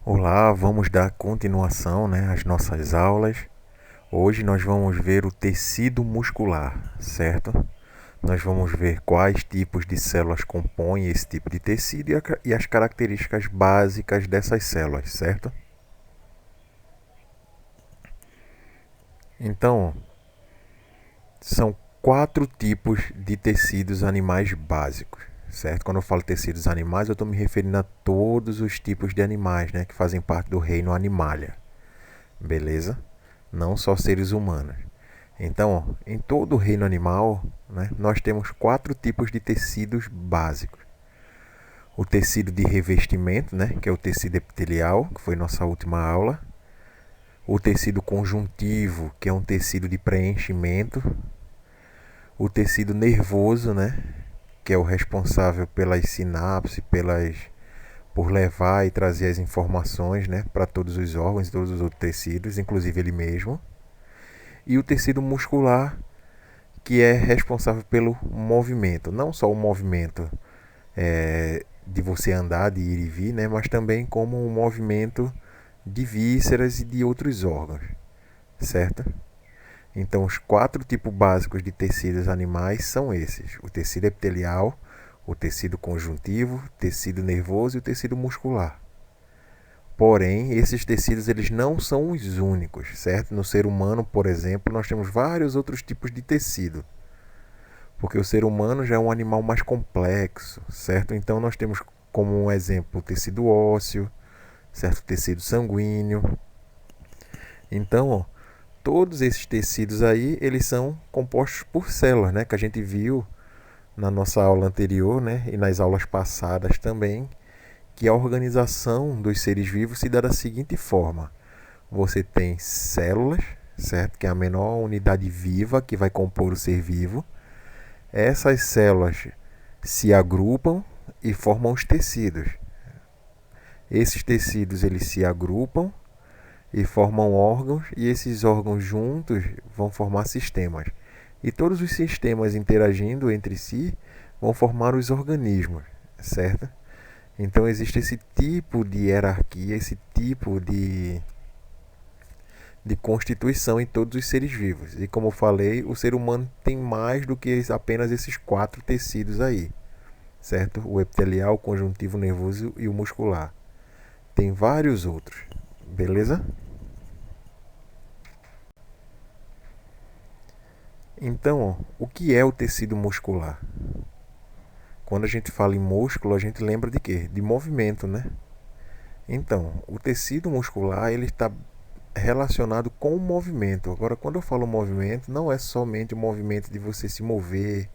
Olá, vamos dar continuação, às nossas aulas. Hoje nós vamos ver o tecido muscular, certo? Nós vamos ver quais tipos de células compõem esse tipo de tecido e as características básicas dessas células, certo? Então, são quatro tipos de tecidos animais básicos, certo? Quando eu falo tecidos animais, eu estou me referindo a todos os tipos de animais, que fazem parte do reino Animalia, beleza? Não só seres humanos. Então, em todo o reino animal, nós temos quatro tipos de tecidos básicos. O tecido de revestimento, que é o tecido epitelial, que foi nossa última aula. O tecido conjuntivo, que é um tecido de preenchimento. O tecido nervoso, que é o responsável pelas sinapses, por levar e trazer as informações, para todos os órgãos e todos os outros tecidos, inclusive ele mesmo. E o tecido muscular, que é responsável pelo movimento, não só o movimento de você andar, de ir e vir, mas também como o movimento de vísceras e de outros órgãos, certo? Então, os quatro tipos básicos de tecidos animais são esses: o tecido epitelial, o tecido conjuntivo, o tecido nervoso e o tecido muscular. Porém, esses tecidos eles não são os únicos, certo? No ser humano, por exemplo, nós temos vários outros tipos de tecido, porque o ser humano já é um animal mais complexo, certo? Então nós temos como um exemplo o tecido ósseo, certo? O tecido sanguíneo. Então, todos esses tecidos aí, eles são compostos por células, que a gente viu na nossa aula anterior, e nas aulas passadas também, que a organização dos seres vivos se dá da seguinte forma: você tem células, certo? Que é a menor unidade viva que vai compor o ser vivo. Essas células se agrupam e formam os tecidos. Esses tecidos eles se agrupam e formam órgãos, e esses órgãos juntos vão formar sistemas. E todos os sistemas interagindo entre si vão formar os organismos, certo? Então existe esse tipo de hierarquia, esse tipo de constituição em todos os seres vivos. E como eu falei, o ser humano tem mais do que apenas esses quatro tecidos aí, certo? O epitelial, o conjuntivo, o nervoso e o muscular. Tem vários outros, beleza? Então, o que é o tecido muscular? Quando a gente fala em músculo, a gente lembra de quê? De movimento, né? Então, o tecido muscular ele está relacionado com o movimento. Agora, quando eu falo movimento, não é somente o movimento de você se mover,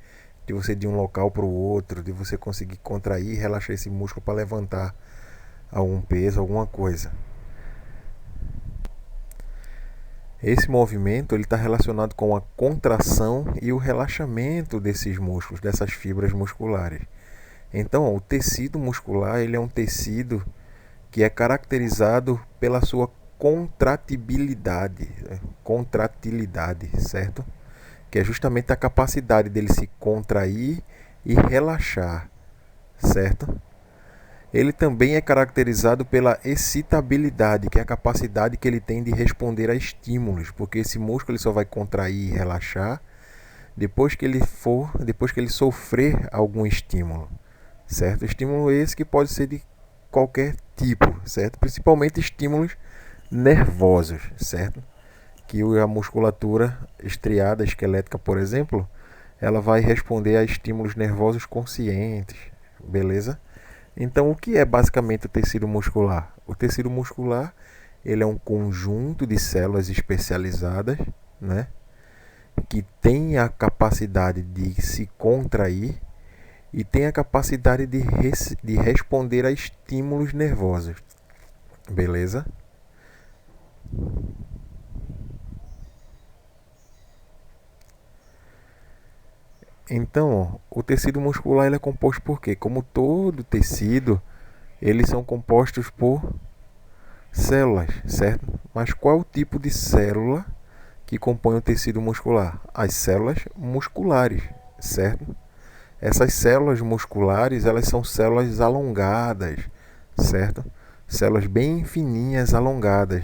de você ir de um local para o outro, de você conseguir contrair e relaxar esse músculo para levantar algum peso, alguma coisa. Esse movimento ele está relacionado com a contração e o relaxamento desses músculos, dessas fibras musculares. Então, o tecido muscular ele é um tecido que é caracterizado pela sua contratilidade, certo? Que é justamente a capacidade dele se contrair e relaxar, certo? Ele também é caracterizado pela excitabilidade, que é a capacidade que ele tem de responder a estímulos, porque esse músculo ele só vai contrair e relaxar depois que ele sofrer algum estímulo, certo? Estímulo esse que pode ser de qualquer tipo, certo? Principalmente estímulos nervosos, certo? Que a musculatura estriada esquelética, por exemplo, ela vai responder a estímulos nervosos conscientes, beleza? Então, o que é basicamente o tecido muscular? O tecido muscular ele é um conjunto de células especializadas, né, que tem a capacidade de se contrair e tem a capacidade de responder a estímulos nervosos, beleza? Então, o tecido muscular ele é composto por quê? Como todo tecido, eles são compostos por células, certo? Mas qual é o tipo de célula que compõe o tecido muscular? As células musculares, certo? Essas células musculares, elas são células alongadas, certo? células bem fininhas, alongadas.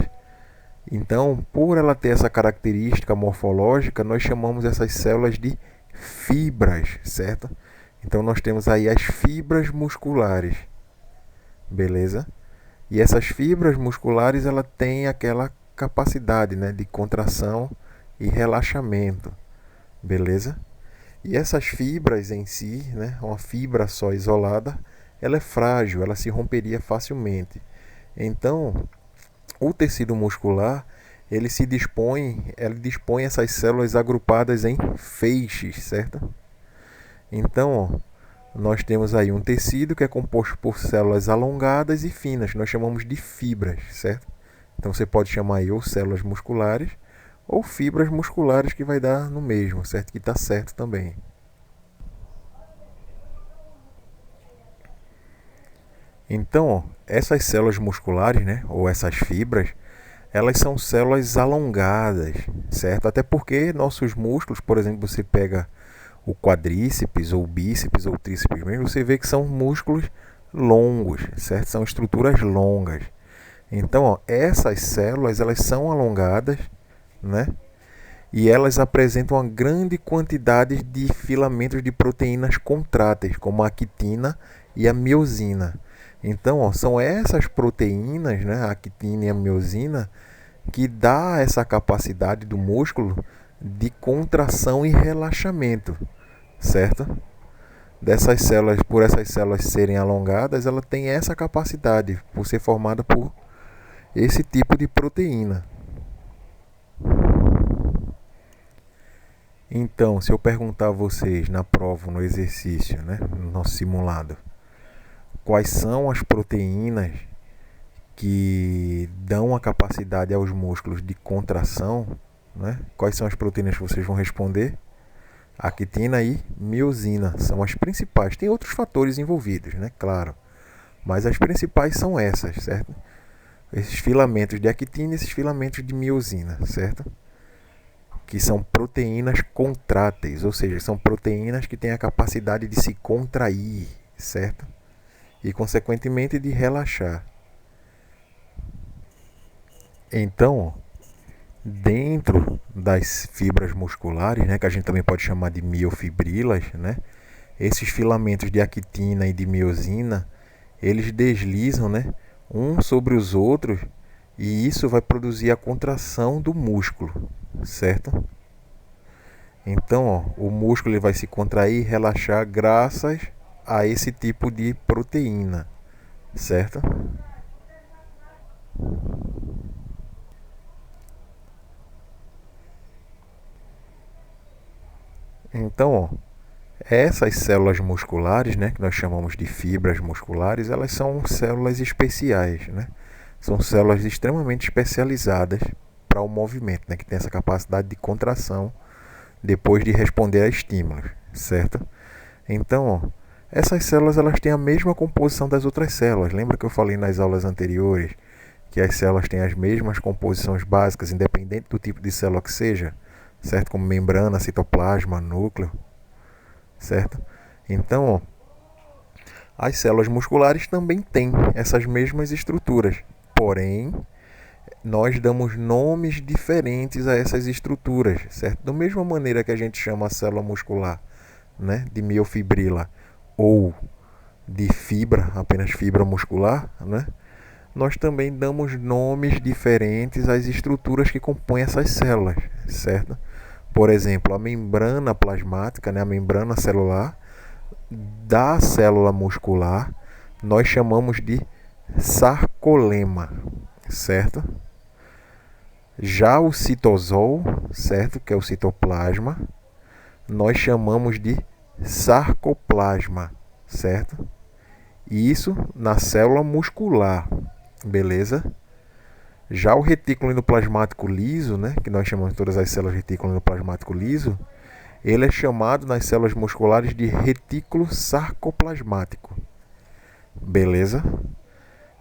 Então, por ela ter essa característica morfológica, nós chamamos essas células de fibras, certo? Então, nós temos aí as fibras musculares, beleza? E essas fibras musculares, ela tem aquela capacidade, né, de contração e relaxamento, beleza? E essas fibras em si, né, uma fibra só isolada, ela é frágil, ela se romperia facilmente. Então, o tecido muscular, ele dispõe essas células agrupadas em feixes, certo? Então, nós temos aí um tecido que é composto por células alongadas e finas, que nós chamamos de fibras, certo? Então você pode chamar aí ou células musculares ou fibras musculares, que vai dar no mesmo, certo? Que está certo também. Então, essas células musculares, né, ou essas fibras, elas são células alongadas, certo? Até porque nossos músculos, por exemplo, você pega o quadríceps, ou bíceps, ou tríceps mesmo, você vê que são músculos longos, certo? São estruturas longas. Então, essas células, elas são alongadas, né? E elas apresentam uma grande quantidade de filamentos de proteínas contráteis, como a actina e a miosina. Então, são essas proteínas, né, a actina e a miosina, que dá essa capacidade do músculo de contração e relaxamento, certo? Dessas células, por essas células serem alongadas, ela tem essa capacidade, por ser formada por esse tipo de proteína. Então, se eu perguntar a vocês na prova, no exercício, né, no nosso simulado, quais são as proteínas que dão a capacidade aos músculos de contração, né? Quais são as proteínas que vocês vão responder? Actina e miosina são as principais. Tem outros fatores envolvidos, né? Claro. Mas as principais são essas, certo? Esses filamentos de actina e esses filamentos de miosina, certo? Que são proteínas contráteis, ou seja, são proteínas que têm a capacidade de se contrair, certo? E, consequentemente, de relaxar. Então, dentro das fibras musculares, né, que a gente também pode chamar de miofibrilas, né, esses filamentos de actina e de miosina, eles deslizam, né, uns sobre os outros, e isso vai produzir a contração do músculo, certo? Então, o músculo ele vai se contrair e relaxar graças a esse tipo de proteína, certo? Então, essas células musculares, né, que nós chamamos de fibras musculares, elas são células especiais, né? São células extremamente especializadas para o movimento, né, que tem essa capacidade de contração depois de responder a estímulos, certo? Então, essas células elas têm a mesma composição das outras células. Lembra que eu falei nas aulas anteriores que as células têm as mesmas composições básicas, independente do tipo de célula que seja, certo? Como membrana, citoplasma, núcleo, certo? Então, as células musculares também têm essas mesmas estruturas, porém, nós damos nomes diferentes a essas estruturas, certo? Da mesma maneira que a gente chama a célula muscular, né, de miofibrila, ou de fibra, apenas fibra muscular, né? Nós também damos nomes diferentes às estruturas que compõem essas células, certo? Por exemplo, a membrana plasmática, né, a membrana celular da célula muscular, nós chamamos de sarcolema, certo? Já o citosol, certo, que é o citoplasma, nós chamamos de sarcoplasma, certo? E isso na célula muscular, beleza? Já o retículo endoplasmático liso, né, que nós chamamos de todas as células de retículo endoplasmático liso, ele é chamado nas células musculares de retículo sarcoplasmático, beleza?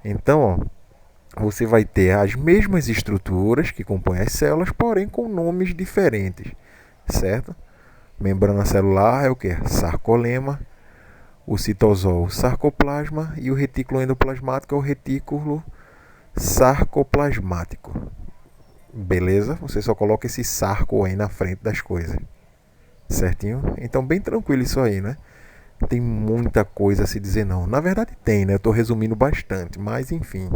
Então, você vai ter as mesmas estruturas que compõem as células, porém com nomes diferentes, certo? Membrana celular é o que? Sarcolema, o citosol, sarcoplasma, e o retículo endoplasmático é o retículo sarcoplasmático. Beleza? Você só coloca esse sarco aí na frente das coisas. Certinho? Então, bem tranquilo isso aí, né? Tem muita coisa a se dizer não. Na verdade tem, né? Eu tô resumindo bastante, mas enfim.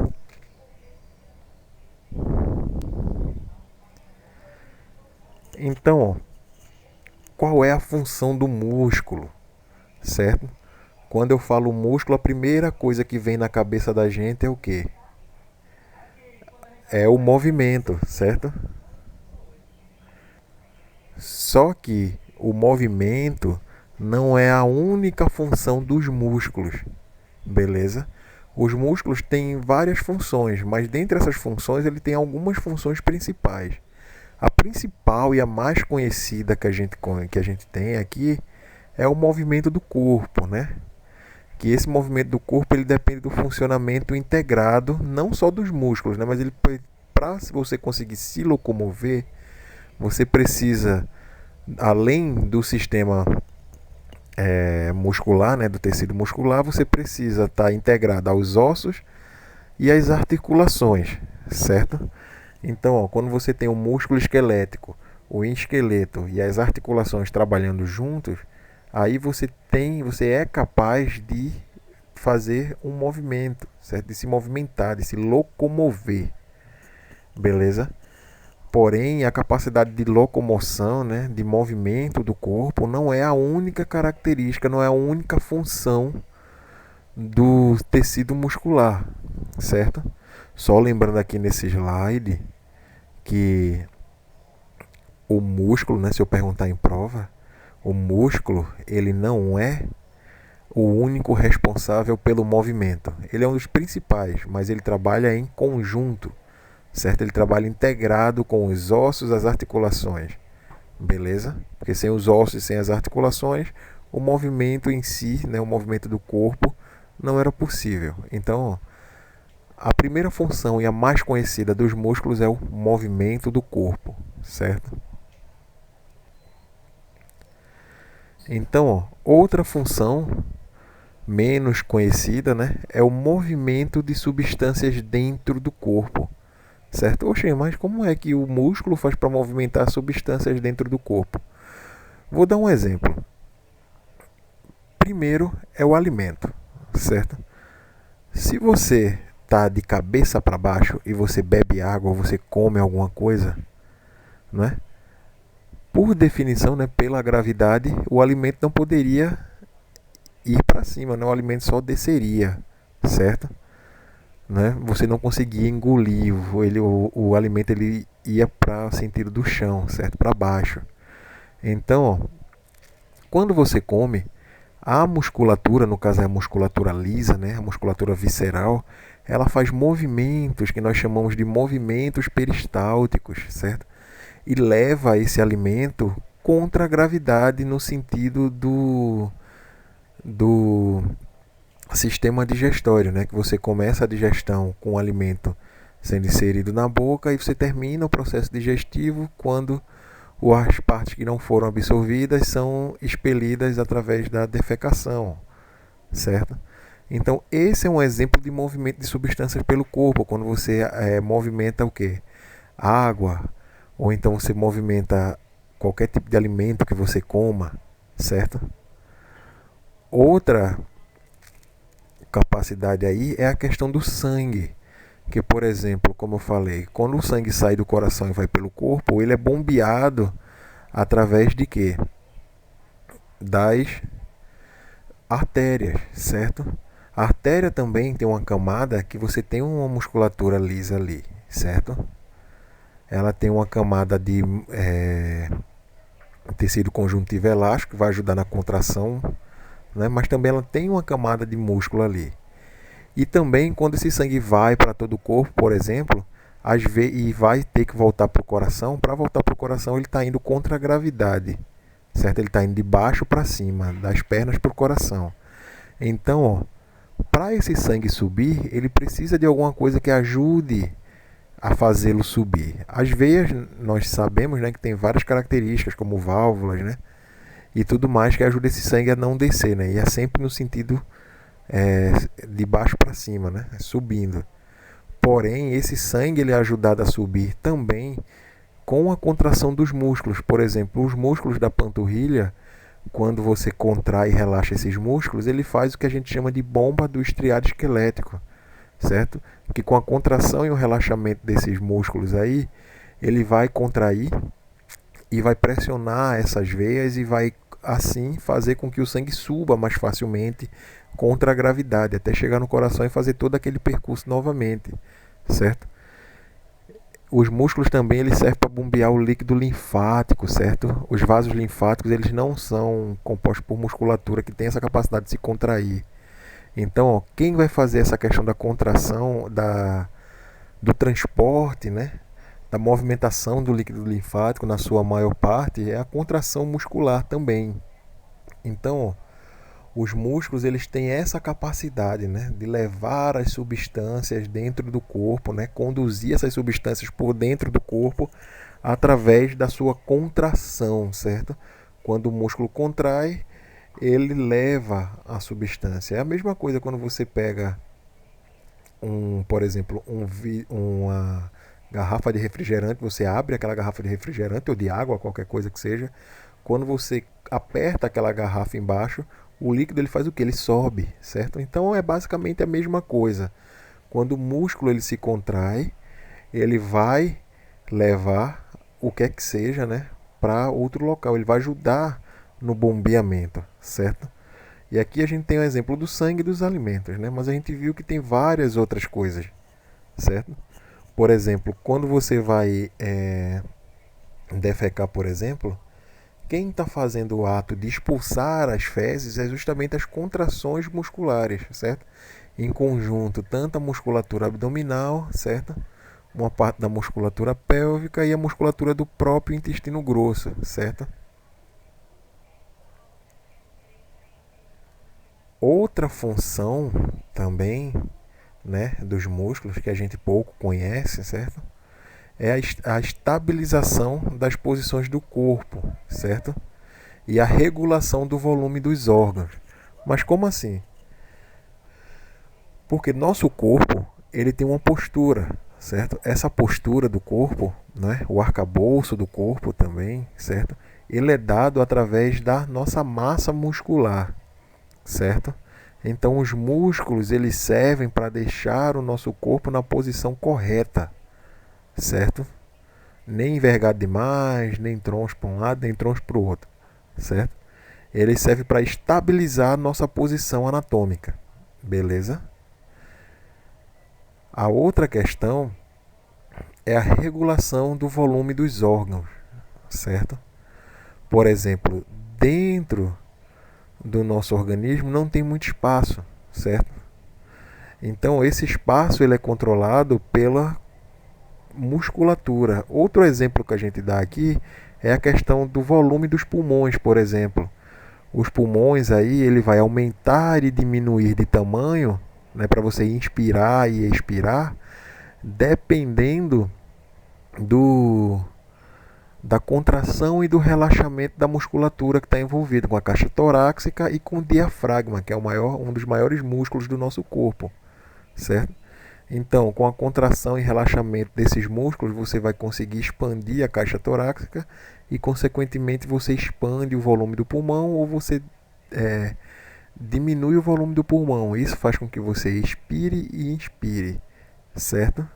Então, ó, qual é a função do músculo, certo? Quando eu falo músculo, a primeira coisa que vem na cabeça da gente é o quê? É o movimento, certo? Só que o movimento não é a única função dos músculos, beleza? Os músculos têm várias funções, mas dentre essas funções ele tem algumas funções principais. A principal e a mais conhecida que a gente tem aqui é o movimento do corpo, né? Que esse movimento do corpo ele depende do funcionamento integrado, não só dos músculos, né? Mas ele para você conseguir se locomover, você precisa, além do sistema muscular, né, do tecido muscular, você precisa estar integrado aos ossos e às articulações, certo? Então, ó, quando você tem o músculo esquelético, o esqueleto e as articulações trabalhando juntos, aí você é capaz de fazer um movimento, certo? De se movimentar, de se locomover, beleza? Porém, a capacidade de locomoção, né, de movimento do corpo, não é a única característica, não é a única função do tecido muscular, certo? Só lembrando aqui nesse slide que o músculo, né, se eu perguntar em prova, o músculo ele não é o único responsável pelo movimento. Ele é um dos principais, mas ele trabalha em conjunto, certo? Ele trabalha integrado com os ossos, as articulações, beleza? Porque sem os ossos e sem as articulações, o movimento em si, né, o movimento do corpo, não era possível. Então, a primeira função e a mais conhecida dos músculos é o movimento do corpo, certo? Então, ó, outra função menos conhecida, né, é o movimento de substâncias dentro do corpo, certo? Oxe, mas como é que o músculo faz para movimentar substâncias dentro do corpo? Vou dar um exemplo. Primeiro é o alimento, certo? Se você está de cabeça para baixo e você bebe água ou você come alguma coisa, não é? Por definição, né, pela gravidade, o alimento não poderia ir para cima, né? O alimento só desceria, certo? Né? Você não conseguia engolir, o alimento ele ia para o sentido do chão, certo? Para baixo. Então, ó, quando você come, a musculatura, no caso é a musculatura lisa, né? A musculatura visceral, ela faz movimentos que nós chamamos de movimentos peristálticos, certo? E leva esse alimento contra a gravidade no sentido do sistema digestório, né? Que você começa a digestão com o alimento sendo inserido na boca e você termina o processo digestivo quando as partes que não foram absorvidas são expelidas através da defecação, certo? Então esse é um exemplo de movimento de substâncias pelo corpo, quando você movimenta o quê? Água, ou então você movimenta qualquer tipo de alimento que você coma, certo? Outra capacidade aí é a questão do sangue. Que, por exemplo, como eu falei, quando o sangue sai do coração e vai pelo corpo, ele é bombeado através de quê? Das artérias, certo? A artéria também tem uma camada que você tem uma musculatura lisa ali, certo? Ela tem uma camada de tecido conjuntivo elástico que vai ajudar na contração, né? Mas também ela tem uma camada de músculo ali. E também quando esse sangue vai para todo o corpo, por exemplo, e vai ter que voltar para o coração, para voltar para o coração ele está indo contra a gravidade, certo? Ele está indo de baixo para cima, das pernas para o coração. Então, para esse sangue subir, ele precisa de alguma coisa que ajude a fazê-lo subir. As veias, nós sabemos, né, que tem várias características, como válvulas, né, e tudo mais que ajuda esse sangue a não descer, né, e sempre no sentido de baixo para cima, né, subindo. Porém, esse sangue ele é ajudado a subir também com a contração dos músculos. Por exemplo, os músculos da panturrilha, quando você contrai e relaxa esses músculos, ele faz o que a gente chama de bomba do estriado esquelético, certo? Que com a contração e o relaxamento desses músculos aí, ele vai contrair e vai pressionar essas veias e vai assim fazer com que o sangue suba mais facilmente contra a gravidade, até chegar no coração e fazer todo aquele percurso novamente, certo? Os músculos também eles servem para bombear o líquido linfático, certo? Os vasos linfáticos eles não são compostos por musculatura que tem essa capacidade de se contrair. Então, ó, quem vai fazer essa questão da contração, do transporte, né? Da movimentação do líquido linfático na sua maior parte é a contração muscular também. Então, ó, os músculos eles têm essa capacidade, né, de levar as substâncias dentro do corpo, né, conduzir essas substâncias por dentro do corpo através da sua contração, certo? Quando o músculo contrai, ele leva a substância. É a mesma coisa quando você pega por exemplo, uma garrafa de refrigerante, você abre aquela garrafa de refrigerante ou de água, qualquer coisa que seja, quando você aperta aquela garrafa embaixo, o líquido ele faz o que? Ele sobe, certo? Então é basicamente a mesma coisa. Quando o músculo ele se contrai, ele vai levar o que é que seja, né, para outro local. Ele vai ajudar no bombeamento, certo? E aqui a gente tem o exemplo do sangue e dos alimentos, né? Mas a gente viu que tem várias outras coisas, certo? Por exemplo, quando você vai defecar, por exemplo, quem está fazendo o ato de expulsar as fezes é justamente as contrações musculares, certo? Em conjunto, tanto a musculatura abdominal, certo? Uma parte da musculatura pélvica e a musculatura do próprio intestino grosso, certo? Outra função também, né, dos músculos que a gente pouco conhece, certo? É a estabilização das posições do corpo, certo? E a regulação do volume dos órgãos. Mas como assim? Porque nosso corpo, ele tem uma postura, certo? Essa postura do corpo, né, o arcabouço do corpo também, certo? Ele é dado através da nossa massa muscular, certo? Então os músculos eles servem para deixar o nosso corpo na posição correta, certo? Nem envergado demais, nem troncho para um lado, nem troncho para o outro, certo? Ele serve para estabilizar a nossa posição anatômica, beleza? A outra questão é a regulação do volume dos órgãos, certo? Por exemplo, dentro do nosso organismo não tem muito espaço, certo? Então esse espaço ele é controlado pela musculatura. Outro exemplo que a gente dá aqui é a questão do volume dos pulmões, por exemplo. Os pulmões aí ele vai aumentar e diminuir de tamanho, né, para você inspirar e expirar, dependendo da contração e do relaxamento da musculatura que está envolvida com a caixa torácica e com o diafragma, que é um dos maiores músculos do nosso corpo, certo? Então, com a contração e relaxamento desses músculos, você vai conseguir expandir a caixa torácica e, consequentemente, você expande o volume do pulmão ou você diminui o volume do pulmão. Isso faz com que você expire e inspire, certo?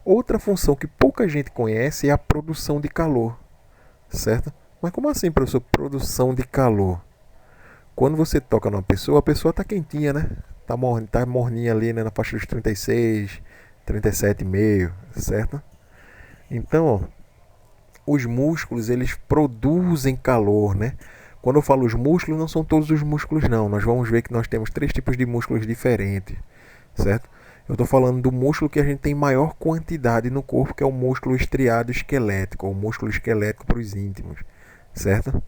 Outra função que pouca gente conhece é a produção de calor, certo? Mas como assim, professor, produção de calor? Quando você toca numa pessoa, a pessoa está quentinha, né? Tá morninha ali, né, na faixa dos 36, 37,5, certo? Então, ó, os músculos, eles produzem calor, né? Quando eu falo os músculos, não são todos os músculos, não. Nós vamos ver que nós temos 3 tipos de músculos diferentes, certo? Eu estou falando do músculo que a gente tem maior quantidade no corpo, que é o músculo estriado esquelético, ou músculo esquelético para os íntimos, certo?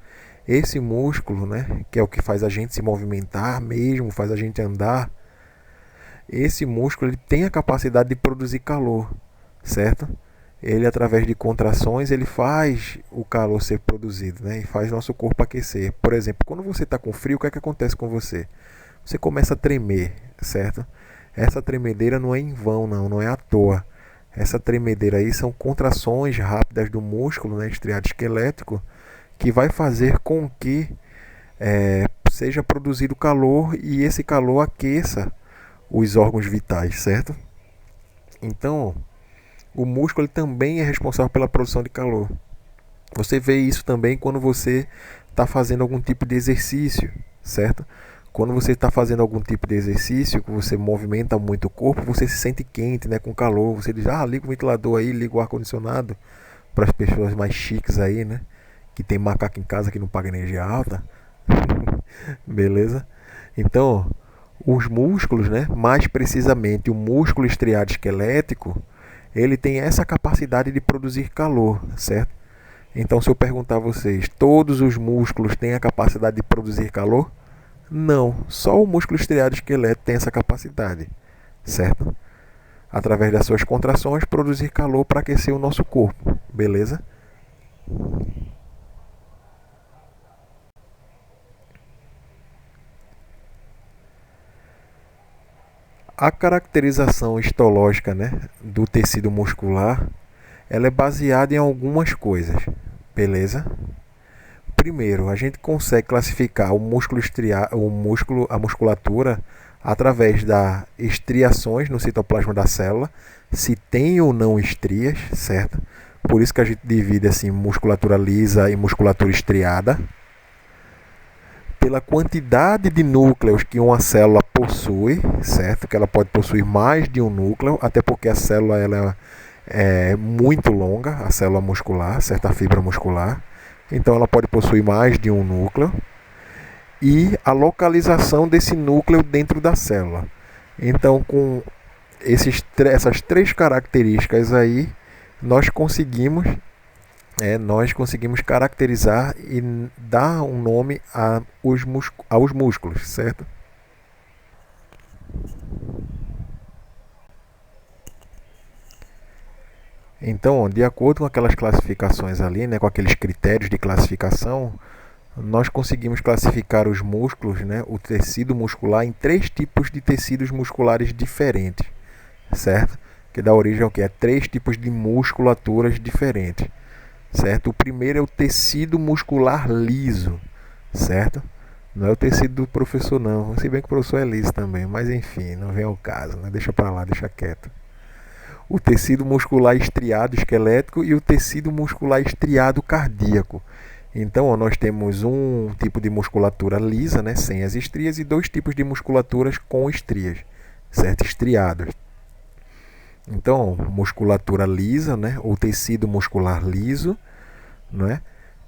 Esse músculo, né, que é o que faz a gente se movimentar mesmo, faz a gente andar, esse músculo ele tem a capacidade de produzir calor, certo? Ele, através de contrações, ele faz o calor ser produzido, né, e faz nosso corpo aquecer. Por exemplo, quando você está com frio, o que é que acontece com você? Você começa a tremer, certo? essa tremedeira não é em vão, não é à toa. Essa tremedeira aí são contrações rápidas do músculo, né, estriado esquelético, que vai fazer com que seja produzido calor e esse calor aqueça os órgãos vitais, certo? Então, o músculo ele também é responsável pela produção de calor. Você vê isso também quando você está fazendo algum tipo de exercício, certo? Quando você está fazendo algum tipo de exercício, que você movimenta muito o corpo, você se sente quente, né, com calor. Você diz, liga o ventilador aí, liga o ar-condicionado, para as pessoas mais chiques aí, né? Que tem macaco em casa que não paga energia alta. Beleza? Então, os músculos, né, mais precisamente o músculo estriado esquelético, ele tem essa capacidade de produzir calor, certo? Então, se eu perguntar a vocês, todos os músculos têm a capacidade de produzir calor? Não, só o músculo estriado esquelético tem essa capacidade, certo? Através das suas contrações, produzir calor para aquecer o nosso corpo, beleza? A caracterização histológica, né, do tecido muscular, ela é baseada em algumas coisas, beleza? Primeiro, a gente consegue classificar o músculo a musculatura através das estriações no citoplasma da célula, se tem ou não estrias, certo? Por isso que a gente divide assim musculatura lisa e musculatura estriada. Pela quantidade de núcleos que uma célula possui, certo? Que ela pode possuir mais de um núcleo, até porque a célula ela é muito longa, a célula muscular, certa fibra muscular. Então ela pode possuir mais de um núcleo. E a localização desse núcleo dentro da célula. Então, com essas três características aí, nós conseguimos caracterizar e dar um nome aos músculos, certo? Então, de acordo com aquelas classificações ali, né, com aqueles critérios de classificação, nós conseguimos classificar os músculos, né, o tecido muscular, em três tipos de tecidos musculares diferentes, certo? Que dá origem ao que? A três tipos de musculaturas diferentes, certo? O primeiro é o tecido muscular liso, certo? Não é o tecido do professor, não. Se bem que o professor é liso também, mas enfim, não vem ao caso, né? Deixa pra lá, deixa quieto. O tecido muscular estriado esquelético e o tecido muscular estriado cardíaco. Então, nós temos um tipo de musculatura lisa, né, sem as estrias, e dois tipos de musculaturas com estrias, certo? Estriados. Então, musculatura lisa, né, ou tecido muscular liso, não é?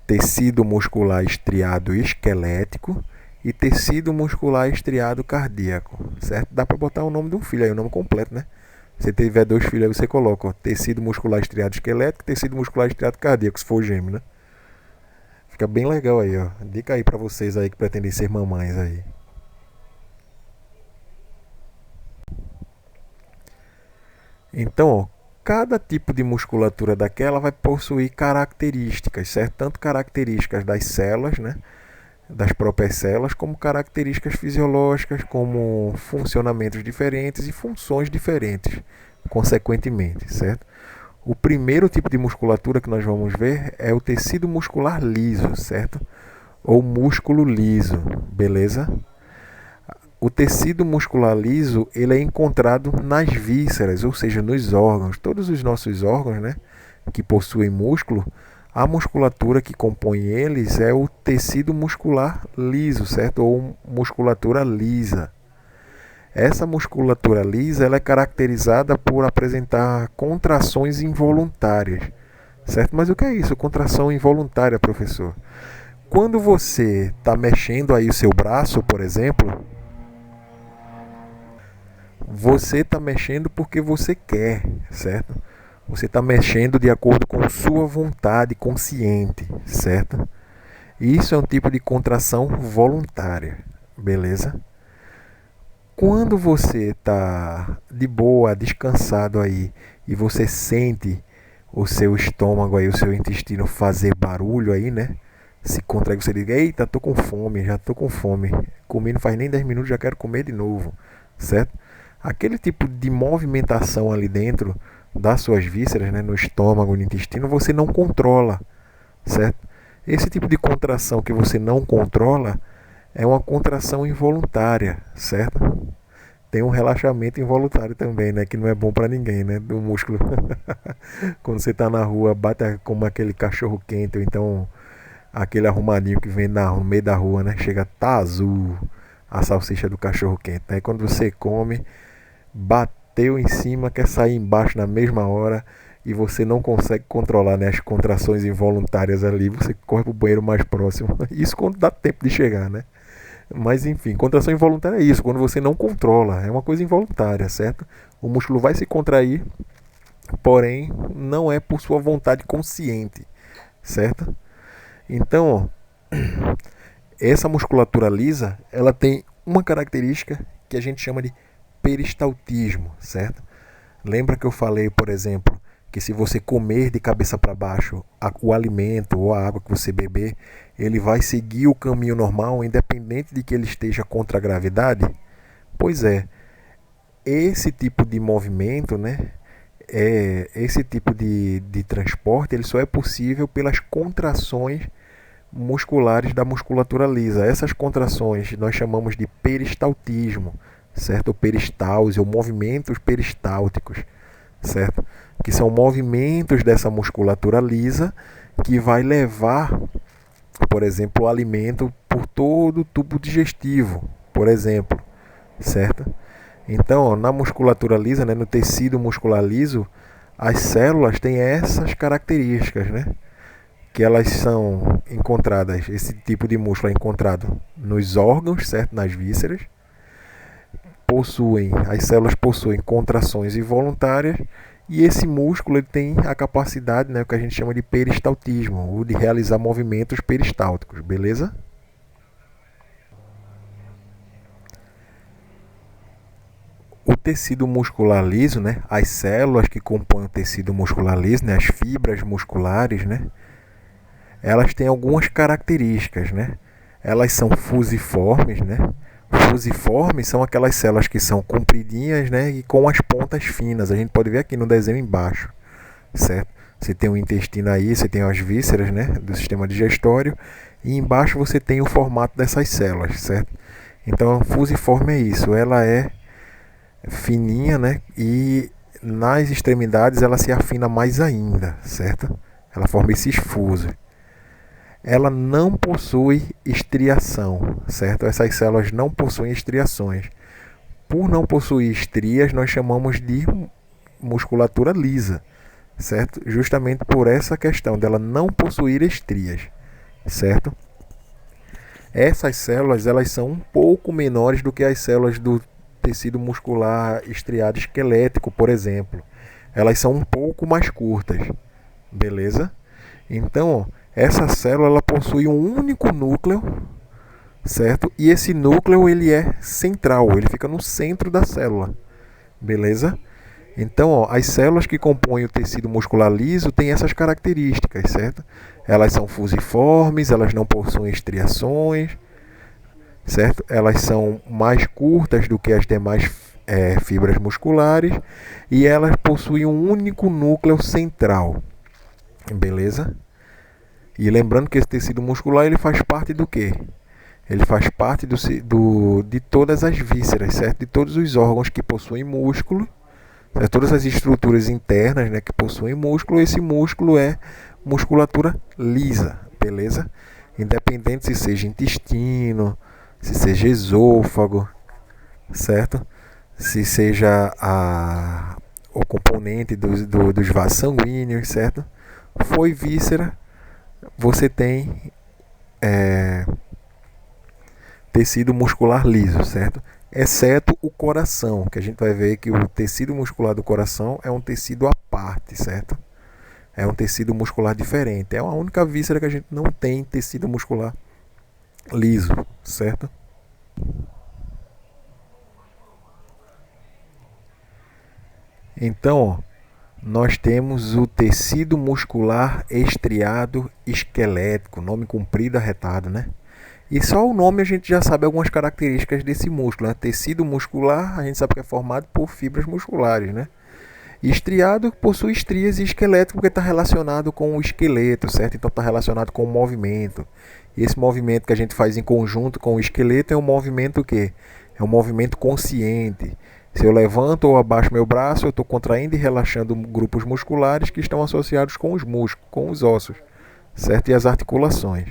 Tecido muscular estriado esquelético e tecido muscular estriado cardíaco, certo? Dá para botar o nome de um filho aí, o nome completo, né? Se tiver dois filhos aí, você coloca tecido muscular estriado esquelético, tecido muscular estriado cardíaco, se for gêmeo, né? Fica bem legal aí, ó. Dica aí para vocês aí que pretendem ser mamães aí. Então, ó, cada tipo de musculatura daquela vai possuir características, certo? Tanto características das células, né? Das próprias células, como características fisiológicas, como funcionamentos diferentes e funções diferentes, consequentemente, certo? O primeiro tipo de musculatura que nós vamos ver é o tecido muscular liso, certo? Ou músculo liso, beleza? O tecido muscular liso ele é encontrado nas vísceras, ou seja, nos órgãos. Todos os nossos órgãos, né, que possuem músculo, a musculatura que compõe eles é o tecido muscular liso, certo? Ou musculatura lisa. Essa musculatura lisa ela é caracterizada por apresentar contrações involuntárias, certo? Mas o que é isso, contração involuntária, professor? Quando você está mexendo aí o seu braço, por exemplo, você está mexendo porque você quer, certo? Você está mexendo de acordo com sua vontade consciente, certo? Isso é um tipo de contração voluntária, beleza? Quando você está de boa, descansado aí, e você sente o seu estômago aí, o seu intestino fazer barulho aí, né? Se contrai, você diz, eita, já tô com fome. Comi não faz nem 10 minutos, já quero comer de novo, certo? aquele tipo de movimentação ali dentro das suas vísceras, né, no estômago, no intestino, você não controla, certo? Esse tipo de contração que você não controla é uma contração involuntária, certo? Tem um relaxamento involuntário também, né? Que não é bom para ninguém, né? Do músculo. Quando você tá na rua, bate como aquele cachorro quente, ou então aquele arrumadinho que vem no meio da rua, né? Chega, tá azul a salsicha do cachorro quente. Aí quando você come, bateu em cima, quer sair embaixo na mesma hora e você não consegue controlar, né, as contrações involuntárias ali, você corre pro banheiro mais próximo. Isso quando dá tempo de chegar, né? Mas enfim, contração involuntária é isso, quando você não controla, é uma coisa involuntária, certo? O músculo vai se contrair, porém não é por sua vontade consciente, certo? Então, ó, essa musculatura lisa, ela tem uma característica que a gente chama de peristaltismo, certo? Lembra que eu falei, por exemplo, que se você comer de cabeça para baixo o alimento ou a água que você beber, ele vai seguir o caminho normal, independente de que ele esteja contra a gravidade? Pois é, esse tipo de movimento, né, esse tipo de transporte, ele só é possível pelas contrações musculares da musculatura lisa. Essas contrações nós chamamos de peristaltismo, certo? Ou peristalse, ou movimentos peristálticos, certo? Que são movimentos dessa musculatura lisa que vai levar, por exemplo, o alimento por todo o tubo digestivo, por exemplo, certo? Então, ó, na musculatura lisa, né, no tecido muscular liso, as células têm essas características, né? Que elas são encontradas, esse tipo de músculo é encontrado nos órgãos, certo? Nas vísceras. As células possuem contrações involuntárias e esse músculo ele tem a capacidade, né, o que a gente chama de peristaltismo, ou de realizar movimentos peristálticos, beleza? O tecido muscular liso, né, as células que compõem o tecido muscular liso, né, as fibras musculares, né, elas têm algumas características, né? Elas são fusiformes, né? Fusiformes são aquelas células que são compridinhas, né, e com as pontas finas. A gente pode ver aqui no desenho embaixo, certo? Você tem o intestino aí, você tem as vísceras, né, do sistema digestório, e embaixo você tem o formato dessas células, certo? Então, fusiforme é isso, ela é fininha, né, e nas extremidades ela se afina mais ainda, certo? Ela forma esses fusos. Ela não possui estriação, certo? Essas células não possuem estriações. Por não possuir estrias, nós chamamos de musculatura lisa, certo? Justamente por essa questão dela não possuir estrias, certo? Essas células, elas são um pouco menores do que as células do tecido muscular estriado esquelético, por exemplo. Elas são um pouco mais curtas, beleza? Então, essa célula ela possui um único núcleo, certo? E esse núcleo ele é central, ele fica no centro da célula, beleza? Então, ó, as células que compõem o tecido muscular liso têm essas características, certo? Elas são fusiformes, elas não possuem estriações, certo? Elas são mais curtas do que as demais fibras musculares e elas possuem um único núcleo central, beleza? E lembrando que esse tecido muscular ele faz parte do quê? Ele faz parte de todas as vísceras, certo? De todos os órgãos que possuem músculo, certo? Todas as estruturas internas, né, que possuem músculo. Esse músculo é musculatura lisa, beleza? Independente se seja intestino, se seja esôfago, certo? Se seja o componente dos vasos sanguíneos, certo? Foi víscera, você tem tecido muscular liso, certo? Exceto o coração, que a gente vai ver que o tecido muscular do coração é um tecido à parte, certo? É um tecido muscular diferente. É a única víscera que a gente não tem tecido muscular liso, certo? Então, ó, nós temos o tecido muscular estriado esquelético, nome comprido arretado, né? E só o nome a gente já sabe algumas características desse músculo, né? Tecido muscular, a gente sabe que é formado por fibras musculares, né? E estriado possui estrias e esqueleto porque está relacionado com o esqueleto, certo? Então está relacionado com o movimento. E esse movimento que a gente faz em conjunto com o esqueleto é um movimento o quê? É um movimento consciente. Se eu levanto ou abaixo meu braço, eu estou contraindo e relaxando grupos musculares que estão associados com os músculos, com os ossos, certo? E as articulações.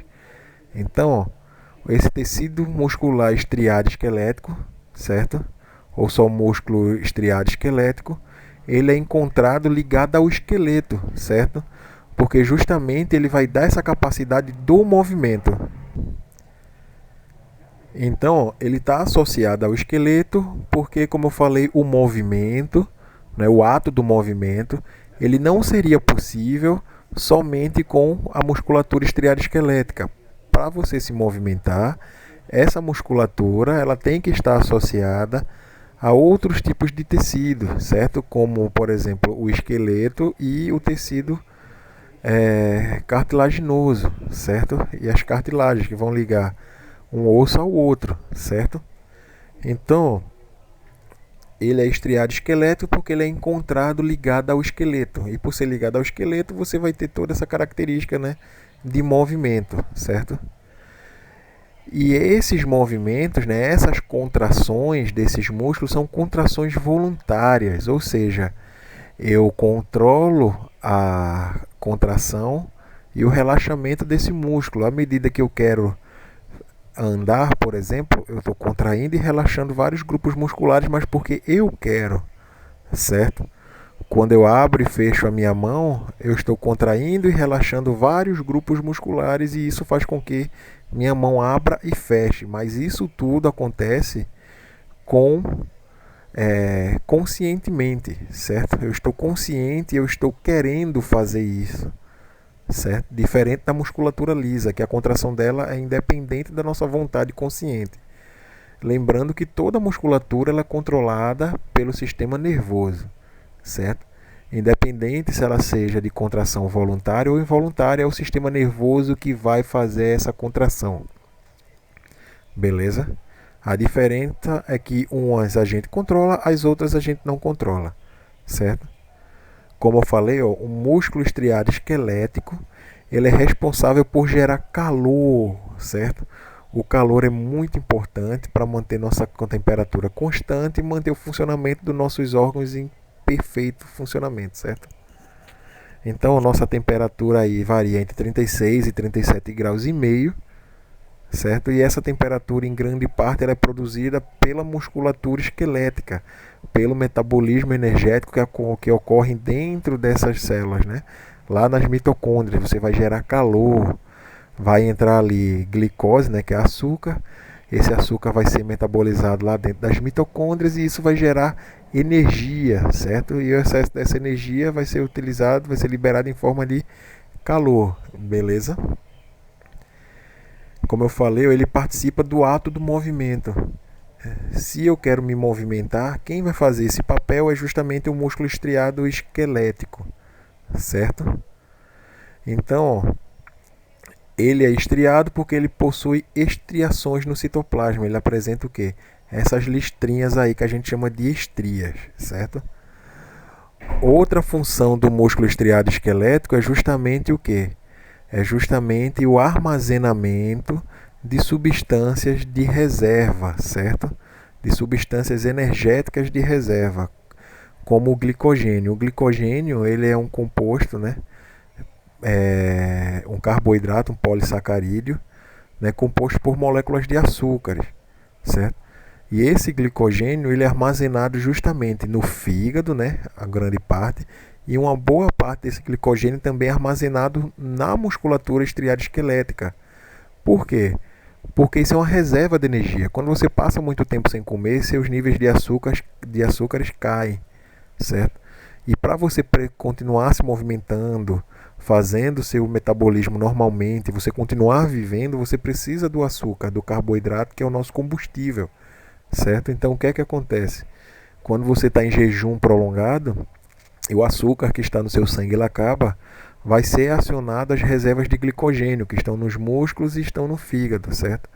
Então, esse tecido muscular estriado esquelético, certo? Ou só músculo estriado esquelético, ele é encontrado ligado ao esqueleto, certo? Porque justamente ele vai dar essa capacidade do movimento. Então, ele está associado ao esqueleto porque, como eu falei, o movimento, né, o ato do movimento, ele não seria possível somente com a musculatura estriada esquelética. Para você se movimentar, essa musculatura ela tem que estar associada a outros tipos de tecido, certo? Como, por exemplo, o esqueleto e o tecido cartilaginoso, certo? E as cartilagens que vão ligar um osso ao outro, certo? Então, ele é estriado esquelético porque ele é encontrado ligado ao esqueleto. E por ser ligado ao esqueleto, você vai ter toda essa característica, né, de movimento, certo? E esses movimentos, né, essas contrações desses músculos são contrações voluntárias, ou seja, eu controlo a contração e o relaxamento desse músculo. À medida que eu quero andar, por exemplo, eu estou contraindo e relaxando vários grupos musculares, mas porque eu quero, certo? Quando eu abro e fecho a minha mão, eu estou contraindo e relaxando vários grupos musculares e isso faz com que minha mão abra e feche. Mas isso tudo acontece conscientemente, certo? Eu estou consciente e eu estou querendo fazer isso, certo? Diferente da musculatura lisa, que a contração dela é independente da nossa vontade consciente. Lembrando que toda musculatura ela é controlada pelo sistema nervoso, certo? Independente se ela seja de contração voluntária ou involuntária, é o sistema nervoso que vai fazer essa contração. Beleza? A diferença é que umas a gente controla, as outras a gente não controla, certo? Como eu falei, ó, o músculo estriado esquelético, ele é responsável por gerar calor, certo? O calor é muito importante para manter nossa temperatura constante e manter o funcionamento dos nossos órgãos em perfeito funcionamento, certo? Então, a nossa temperatura aí varia entre 36 e 37 graus e meio, certo? E essa temperatura, em grande parte, ela é produzida pela musculatura esquelética, pelo metabolismo energético que ocorre dentro dessas células, né? Lá nas mitocôndrias, você vai gerar calor, vai entrar ali glicose, né, que é açúcar. Esse açúcar vai ser metabolizado lá dentro das mitocôndrias e isso vai gerar energia, certo? E o excesso dessa energia vai ser utilizado, vai ser liberado em forma de calor, beleza? Como eu falei, ele participa do ato do movimento. Se eu quero me movimentar, quem vai fazer esse papel é justamente o músculo estriado esquelético, certo? Então, ele é estriado porque ele possui estriações no citoplasma. Ele apresenta o quê? Essas listrinhas aí que a gente chama de estrias, certo? Outra função do músculo estriado esquelético é justamente o quê? É justamente o armazenamento de substâncias de reserva, certo? De substâncias energéticas de reserva, como o glicogênio. O glicogênio ele é um composto, né? Um carboidrato, um polissacarídeo, né? Composto por moléculas de açúcares, certo? E esse glicogênio ele é armazenado justamente no fígado, né? A grande parte. E uma boa parte desse glicogênio também é armazenado na musculatura estriada esquelética. Por quê? Porque isso é uma reserva de energia. Quando você passa muito tempo sem comer, seus níveis de açúcares caem, certo? E para você continuar se movimentando, fazendo seu metabolismo normalmente, você continuar vivendo, você precisa do açúcar, do carboidrato, que é o nosso combustível, certo? Então o que é que acontece? Quando você está em jejum prolongado, e o açúcar que está no seu sangue ele acaba, vai ser acionado as reservas de glicogênio que estão nos músculos e estão no fígado, certo?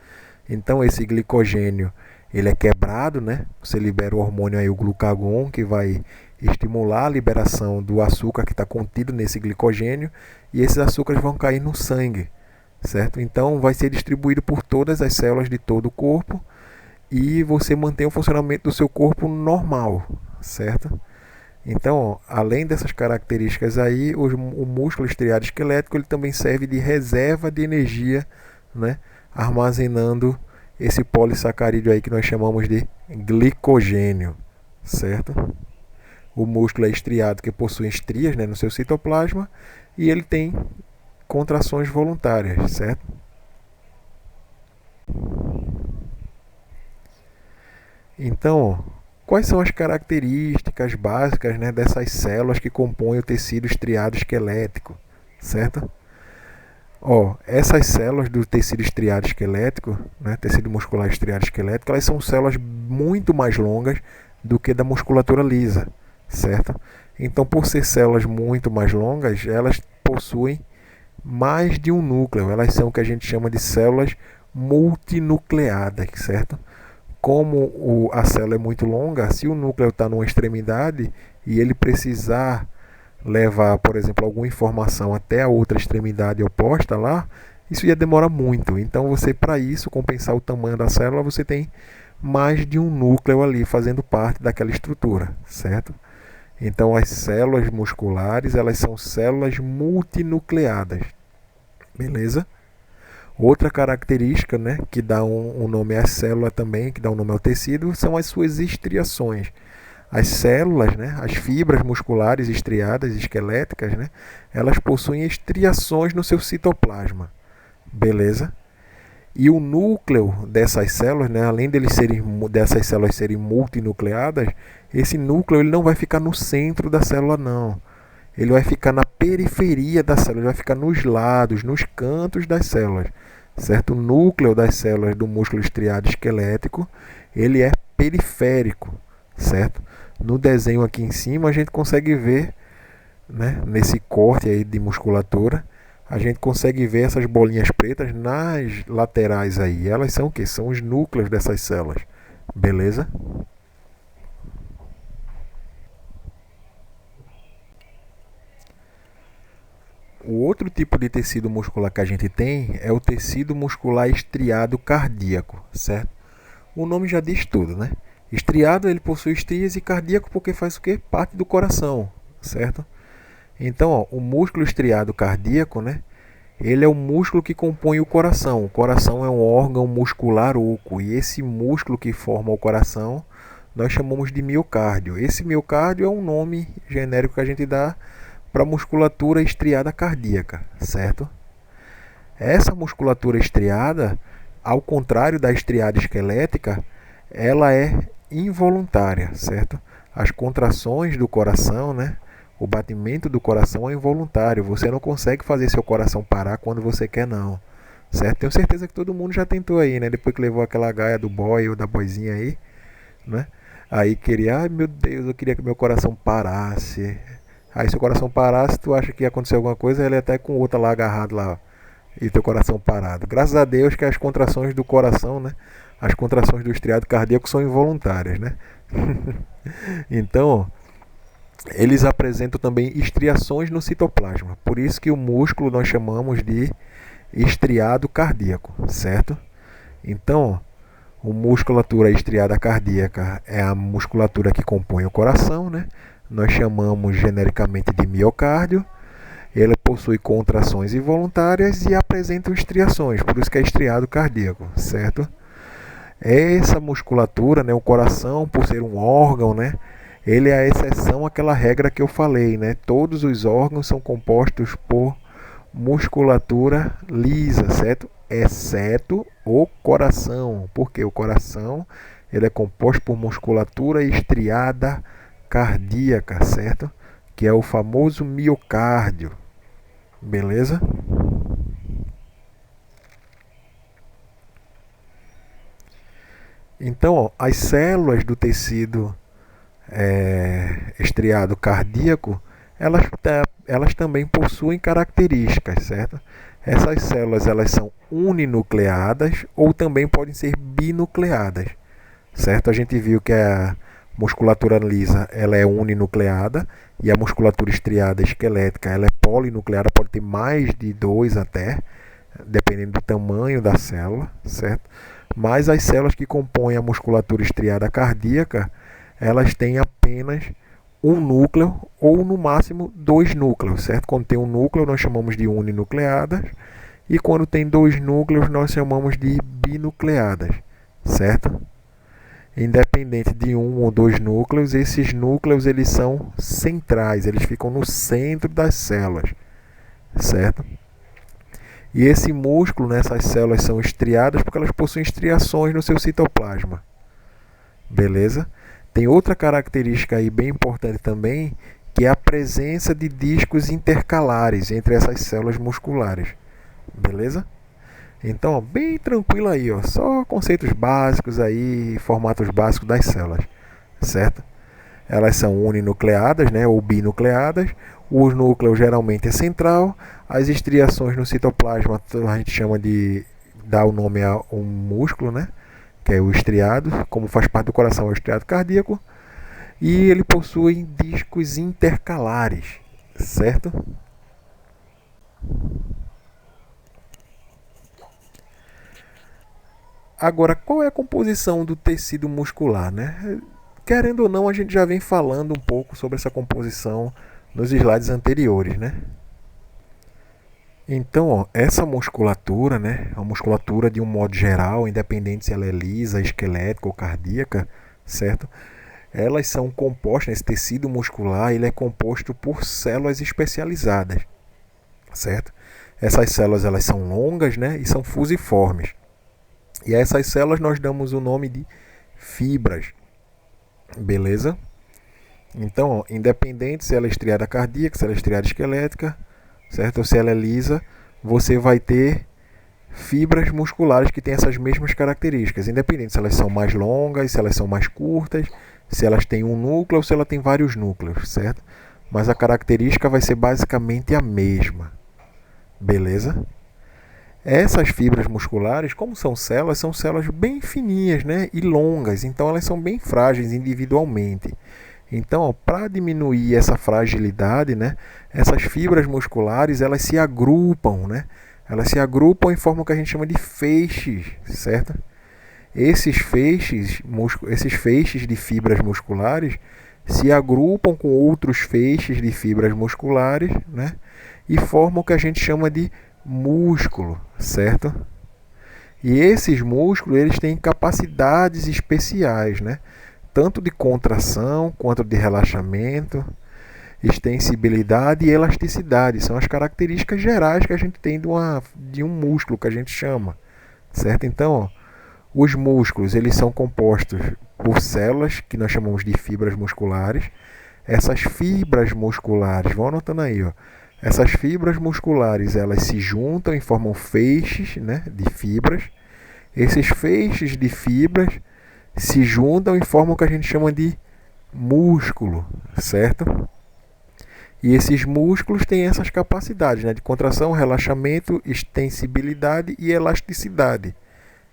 Então esse glicogênio, ele é quebrado, né? Você libera o hormônio aí, o glucagon, que vai estimular a liberação do açúcar que está contido nesse glicogênio, e esses açúcares vão cair no sangue, certo? Então vai ser distribuído por todas as células de todo o corpo e você mantém o funcionamento do seu corpo normal, certo? Então, além dessas características aí, o músculo estriado esquelético ele também serve de reserva de energia, né? Armazenando esse polissacarídeo aí que nós chamamos de glicogênio, certo? O músculo é estriado que possui estrias, né, no seu citoplasma e ele tem contrações voluntárias, certo? Então, quais são as características básicas, né, dessas células que compõem o tecido estriado esquelético, certo? Essas células do tecido estriado esquelético, né, tecido muscular estriado esquelético, elas são células muito mais longas do que da musculatura lisa, certo? Então, por ser células muito mais longas, elas possuem mais de um núcleo. Elas são o que a gente chama de células multinucleadas, certo? Como a célula é muito longa, se o núcleo está numa extremidade e ele precisar levar, por exemplo, alguma informação até a outra extremidade oposta lá, isso ia demorar muito. Então você, para isso, compensar o tamanho da célula, você tem mais de um núcleo ali fazendo parte daquela estrutura, certo? Então as células musculares, elas são células multinucleadas, beleza? Outra característica, né, que dá um nome à célula também, que dá um nome ao tecido, são as suas estriações. As células, né, as fibras musculares estriadas, esqueléticas, né, elas possuem estriações no seu citoplasma, beleza? E o núcleo dessas células, né, além dessas células serem multinucleadas, esse núcleo ele não vai ficar no centro da célula, não. Ele vai ficar na periferia da célula, ele vai ficar nos lados, nos cantos das células, certo? O núcleo das células do músculo estriado esquelético, ele é periférico, certo? No desenho aqui em cima a gente consegue ver, né, nesse corte aí de musculatura, a gente consegue ver essas bolinhas pretas nas laterais aí. Elas são o que? São os núcleos dessas células, beleza? O outro tipo de tecido muscular que a gente tem é o tecido muscular estriado cardíaco, certo? O nome já diz tudo, né? Estriado, ele possui estrias, e cardíaco porque faz o quê? Parte do coração, certo? Então, o músculo estriado cardíaco, né? Ele é o músculo que compõe o coração. O coração é um órgão muscular oco e esse músculo que forma o coração nós chamamos de miocárdio. Esse miocárdio é um nome genérico que a gente dá para a musculatura estriada cardíaca, certo? Essa musculatura estriada, ao contrário da estriada esquelética, ela é involuntária, certo? As contrações do coração, né? O batimento do coração é involuntário. Você não consegue fazer seu coração parar quando você quer, não. Certo? Tenho certeza que todo mundo já tentou aí, né? Depois que levou aquela gaia do boy ou da boizinha aí, né? Aí queria, ai meu Deus, eu queria que meu coração parasse. Aí se o coração parasse, tu acha que ia acontecer alguma coisa, ele até com outra lá agarrado lá e teu coração parado. Graças a Deus que as contrações do coração, né? As contrações do estriado cardíaco são involuntárias, né? Então, eles apresentam também estriações no citoplasma. Por isso que o músculo nós chamamos de estriado cardíaco, certo? Então, a musculatura estriada cardíaca é a musculatura que compõe o coração, né? Nós chamamos genericamente de miocárdio. Ele possui contrações involuntárias e apresenta estriações, por isso que é estriado cardíaco, certo? Essa musculatura, né, o coração, por ser um órgão, né, ele é a exceção àquela regra que eu falei, né? Todos os órgãos são compostos por musculatura lisa, certo? Exceto o coração, porque o coração ele é composto por musculatura estriada cardíaca, certo? Que é o famoso miocárdio, beleza? Então, as células do tecido estriado cardíaco, elas elas também possuem características, certo? Essas células elas são uninucleadas ou também podem ser binucleadas, certo? A gente viu que a musculatura lisa ela é uninucleada e a musculatura estriada esquelética ela é polinucleada, pode ter mais de dois até, dependendo do tamanho da célula, certo? Mas as células que compõem a musculatura estriada cardíaca, elas têm apenas um núcleo ou no máximo dois núcleos, certo? Quando tem um núcleo nós chamamos de uninucleadas e quando tem dois núcleos nós chamamos de binucleadas, certo? Independente de um ou dois núcleos, esses núcleos eles são centrais, eles ficam no centro das células, certo? E esse músculo, né, essas células são estriadas porque elas possuem estriações no seu citoplasma. Beleza? Tem outra característica aí bem importante também, que é a presença de discos intercalares entre essas células musculares. Beleza? Então, ó, bem tranquilo aí, ó, só conceitos básicos aí, formatos básicos das células, certo? Elas são uninucleadas, né, ou binucleadas. O núcleo geralmente é central. As estriações no citoplasma a gente chama de dá o nome a um músculo, né, que é o estriado, como faz parte do coração, é o estriado cardíaco. E ele possui discos intercalares, certo? Agora, qual é a composição do tecido muscular, né? Querendo ou não, a gente já vem falando um pouco sobre essa composição nos slides anteriores, né? Então, ó, essa musculatura, né, a musculatura de um modo geral, independente se ela é lisa, esquelética ou cardíaca, certo? Elas são compostas, esse tecido muscular, ele é composto por células especializadas, certo? Essas células elas são longas, né, e são fusiformes. E a essas células nós damos o nome de fibras. Beleza? Então, ó, independente se ela é estriada cardíaca, se ela é estriada esquelética, certo? Ou se ela é lisa, você vai ter fibras musculares que têm essas mesmas características, independente se elas são mais longas, se elas são mais curtas, se elas têm um núcleo ou se ela tem vários núcleos, certo? Mas a característica vai ser basicamente a mesma. Beleza? Essas fibras musculares, como são células bem fininhas, né, e longas, então elas são bem frágeis individualmente. Então, para diminuir essa fragilidade, né, essas fibras musculares elas se agrupam, né? Elas se agrupam e formam o que a gente chama de feixes, certo? Esses feixes de fibras musculares se agrupam com outros feixes de fibras musculares, né? E formam o que a gente chama de músculo, certo? E esses músculos eles têm capacidades especiais, né? Tanto de contração quanto de relaxamento, extensibilidade e elasticidade. São as características gerais que a gente tem de um músculo que a gente chama, certo? Então, ó, os músculos eles são compostos por células que nós chamamos de fibras musculares. Essas fibras musculares, vão anotando aí, ó. Essas fibras musculares elas se juntam e formam feixes, né, de fibras. Esses feixes de fibras se juntam e formam o que a gente chama de músculo, certo? E esses músculos têm essas capacidades, né, de contração, relaxamento, extensibilidade e elasticidade.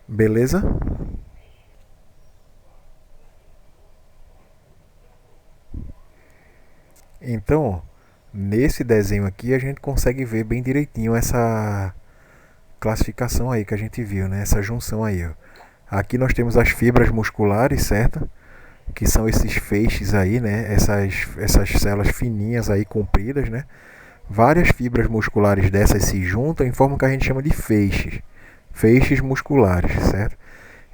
Beleza? Então, ó, nesse desenho aqui a gente consegue ver bem direitinho essa classificação aí que a gente viu, né? Essa junção aí, ó. Aqui nós temos as fibras musculares, certo? Que são esses feixes aí, né? Essas células fininhas aí, compridas, né? Várias fibras musculares dessas se juntam e formam o que a gente chama de feixes. Feixes musculares, certo?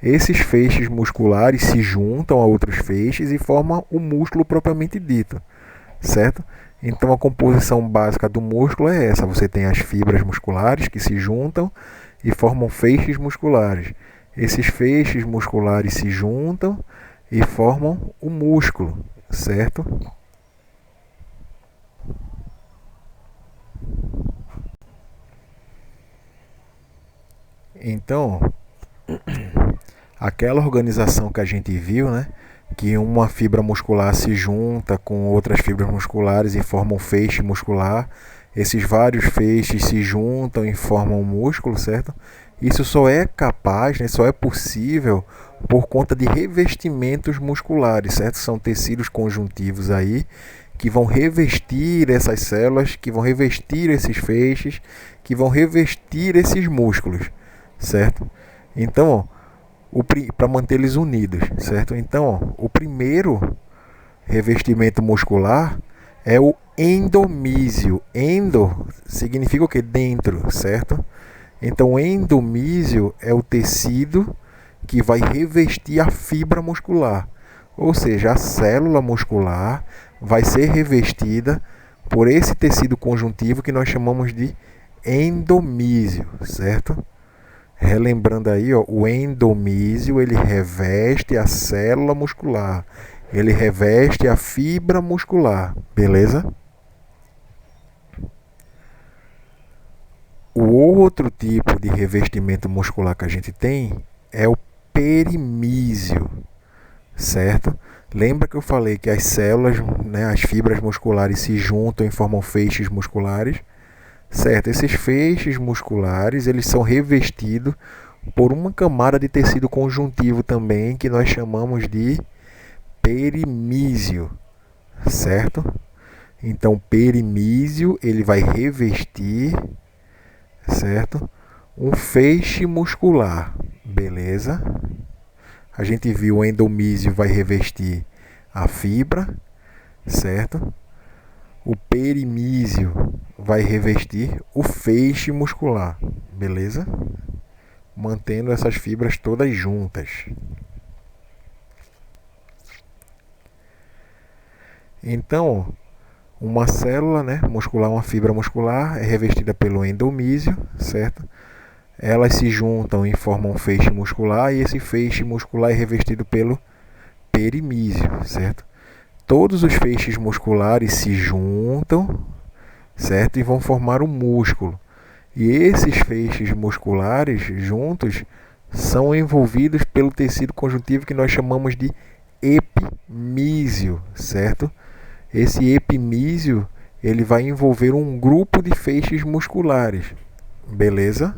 Esses feixes musculares se juntam a outros feixes e formam o músculo propriamente dito, certo? Então a composição básica do músculo é essa. Você tem as fibras musculares que se juntam e formam feixes musculares. Esses feixes musculares se juntam e formam o músculo, certo? Então, aquela organização que a gente viu, né, que uma fibra muscular se junta com outras fibras musculares e formam um feixe muscular. Esses vários feixes se juntam e formam um músculo, certo? Isso só é capaz, né, só é possível por conta de revestimentos musculares, certo? São tecidos conjuntivos aí que vão revestir essas células, que vão revestir esses feixes, que vão revestir esses músculos, certo? Então, para manter eles unidos, certo? Então, o primeiro revestimento muscular é o endomísio. Endo significa o que? Dentro, certo? Então, o endomísio é o tecido que vai revestir a fibra muscular. Ou seja, a célula muscular vai ser revestida por esse tecido conjuntivo que nós chamamos de endomísio, certo? Relembrando aí, ó, o endomísio ele reveste a célula muscular, ele reveste a fibra muscular, beleza? O outro tipo de revestimento muscular que a gente tem é o perimísio, certo? Lembra que eu falei que as células, né, as fibras musculares se juntam e formam feixes musculares? Certo, esses feixes musculares, eles são revestidos por uma camada de tecido conjuntivo também, que nós chamamos de perimísio, certo? Então, perimísio, ele vai revestir, certo? Um feixe muscular, beleza? A gente viu o endomísio vai revestir a fibra, certo? O perimísio vai revestir o feixe muscular, beleza? Mantendo essas fibras todas juntas. Então, uma célula, né, muscular, uma fibra muscular, é revestida pelo endomísio, certo? Elas se juntam e formam um feixe muscular, e esse feixe muscular é revestido pelo perimísio, certo? Todos os feixes musculares se juntam, certo? E vão formar um músculo. E esses feixes musculares juntos são envolvidos pelo tecido conjuntivo que nós chamamos de epimísio, certo? Esse epimísio, ele vai envolver um grupo de feixes musculares, beleza?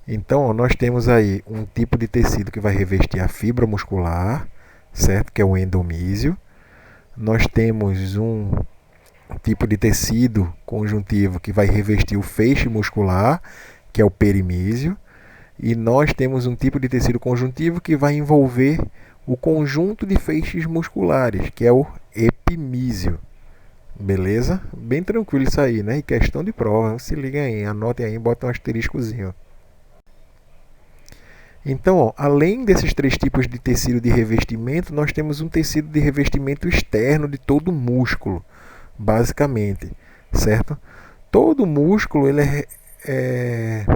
Então, ó, nós temos aí um tipo de tecido que vai revestir a fibra muscular, certo? Que é o endomísio. Nós temos um tipo de tecido conjuntivo que vai revestir o feixe muscular, que é o perimísio. E nós temos um tipo de tecido conjuntivo que vai envolver o conjunto de feixes musculares, que é o epimísio. Beleza? Bem tranquilo isso aí, né? E questão de prova, se liguem aí, anotem aí, botem um asteriscozinho. Então, ó, além desses três tipos de tecido de revestimento, nós temos um tecido de revestimento externo de todo o músculo, basicamente, certo? Todo músculo ele é